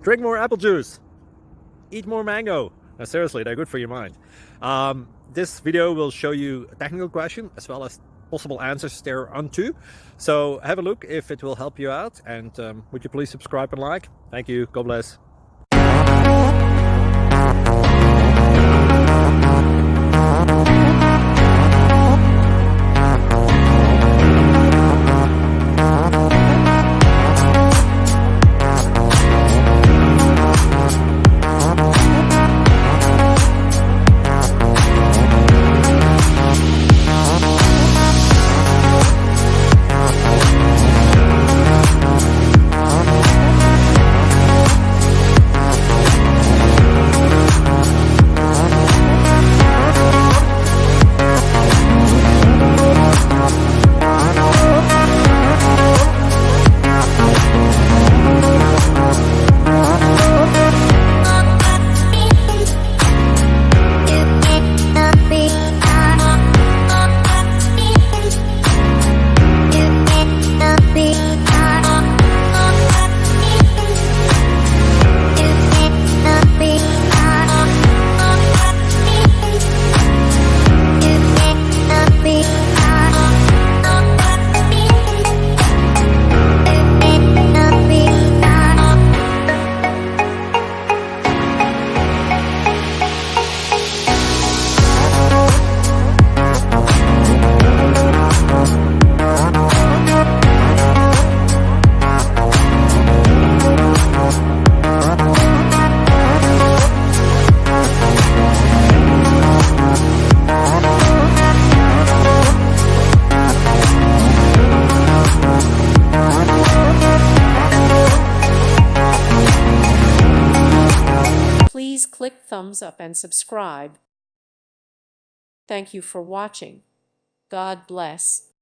Drink more apple juice. Eat more mango. No, seriously, they're good for your mind. This video will show you a technical question as well as possible answers thereunto. So have a look if it will help you out, and would you please subscribe and like? Thank you. God bless. Please click thumbs up and subscribe. Thank you for watching. God bless.